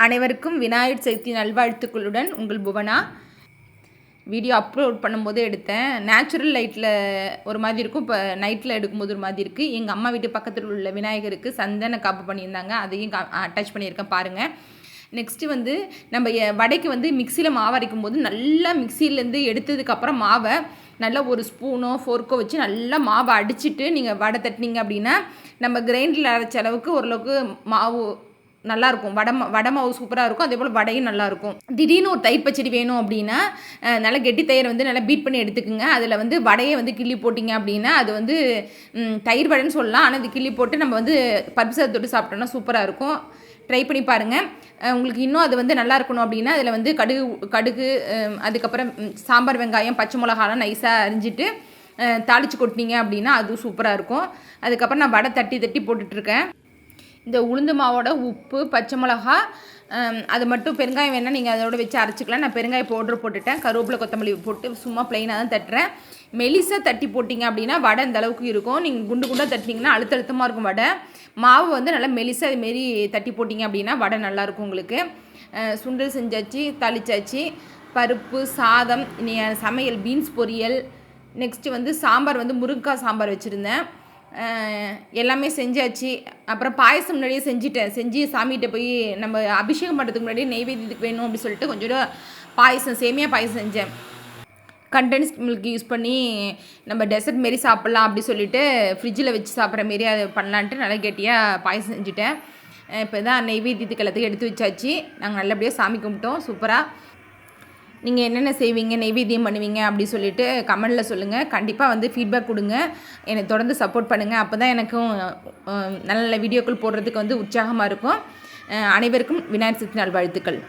அனைவருக்கும் விநாயகர் சதுர்த்தி நல்வாழ்த்துக்களுடன் உங்கள் Bhuvana. Video upload பண்ணும்போது எடுத்தேன். நேச்சுரல் லைட்டில் ஒரு மாதிரி இருக்கும், இப்போ நைட்டில் எடுக்கும்போது ஒரு மாதிரி இருக்குது. எங்கள் அம்மா வீட்டு பக்கத்தில் உள்ள விநாயகருக்கு சந்தன காப்பு பண்ணியிருந்தாங்க, அதையும் அட்டாச் பண்ணியிருக்கேன் பாருங்கள். நெக்ஸ்ட்டு வந்து நம்ம வடைக்கு வந்து மிக்சியில் மாவு அரைக்கும் போது நல்லா மிக்சியிலேருந்து எடுத்ததுக்கப்புறம் மாவை நல்லா ஒரு ஸ்பூனோ ஃபோர்க்கோ வச்சு நல்லா மாவை அடிச்சுட்டு நீங்கள் வடை தட்டினீங்க அப்படின்னா நம்ம கிரைண்டரில் அரைச்ச அளவுக்கு ஓரளவுக்கு மாவு நல்லாயிருக்கும். வடை மாவு சூப்பராக இருக்கும், அதே போல் வடையும் நல்லாயிருக்கும். திடீர்னு ஒரு தயிர் பச்சடி வேணும் அப்படின்னா நல்லா கெட்டி தயிரை வந்து நல்லா பீட் பண்ணி எடுத்துக்கோங்க. அதில் வந்து வடையை வந்து கிள்ளி போட்டிங்க அப்படின்னா அது வந்து தயிர் வடைன்னு சொல்லலாம். ஆனால் இது கிள்ளி போட்டு நம்ம வந்து பருப்பு சாதம் தொட்டு சாப்பிட்டோம்னா சூப்பராக இருக்கும். ட்ரை பண்ணி பாருங்கள். உங்களுக்கு இன்னும் அது வந்து நல்லா இருக்கணும் அப்படின்னா அதில் வந்து கடுகு அதுக்கப்புறம் சாம்பார் வெங்காயம் பச்சை மிளகாலாம் நைஸாக அரிஞ்சிட்டு தாளித்து கொட்டினீங்க அப்படின்னா அதுவும் சூப்பராக இருக்கும். அதுக்கப்புறம் நான் வடை தட்டி போட்டுட்ருக்கேன். இந்த உளுந்து மாவோட உப்பு பச்சை மிளகா அது மட்டும் பெருங்காயம் வேணால் நீங்கள் அதோட வச்சு அரைச்சிக்கலாம். நான் பெருங்காய பவுடர் போட்டுட்டேன், கருவேப்பிலை கொத்தமல்லி போட்டு சும்மா ப்ளைனாக தான் தட்டுறேன். மெலிசாக தட்டி போட்டிங்க அப்படின்னா வடை இந்த அளவுக்கு இருக்கும். நீங்கள் குண்டாக தட்டினீங்கன்னா அழுத்தமாக இருக்கும் வடை. மாவு வந்து நல்லா மெலிசாக அதுமாரி தட்டி போட்டிங்க அப்படின்னா வடை நல்லாயிருக்கும் உங்களுக்கு. சுண்டல் செஞ்சாச்சு, தாளிச்சாச்சு, பருப்பு சாதம், சமையல் பீன்ஸ் பொரியல். நெக்ஸ்ட்டு வந்து சாம்பார் வந்து முருங்கைக்காய் சாம்பார் வச்சுருந்தேன். எல்லாமே செஞ்சாச்சு. அப்புறம் பாயசம் முன்னாடியே செஞ்சு சாமிகிட்ட போய் நம்ம அபிஷேகம் பண்ணுறதுக்கு முன்னாடியே நெய்வேத்தியத்துக்கு வேணும் அப்படின்னு சொல்லிட்டு கொஞ்சம் சேமியா பாயசம் செஞ்சேன். கண்டென்ஸ் மில்க் யூஸ் பண்ணி நம்ம டெசர்ட் மாரி சாப்பிட்லாம் அப்படி சொல்லிட்டு ஃப்ரிட்ஜில் வச்சு சாப்பிட்ற மாரி அதை பண்ணலான்ட்டு நல்லா கெட்டியாக பாயசம் செஞ்சுட்டேன். இப்போ தான் நெய்வேத்தியத்துக்கு எல்லாத்துக்கும் எடுத்து வச்சாச்சு. நாங்கள் நல்லபடியாக சாமி கும்பிட்டோம் சூப்பராக. நீங்கள் என்னென்ன செய்வீங்க, நெய்வேத்தியம் பண்ணுவீங்க அப்படி சொல்லிட்டு கமெண்டில் சொல்லுங்கள். கண்டிப்பாக வந்து ஃபீட்பேக் கொடுங்க, எனக்கு தொடர்ந்து சப்போர்ட் பண்ணுங்கள். அப்போ தான் எனக்கும் நல்ல நல்ல வீடியோக்கள் போடுறதுக்கு வந்து உற்சாகமாக இருக்கும். அனைவருக்கும் விநாயகர் சதுர்த்தி நல்வாழ்த்துக்கள்.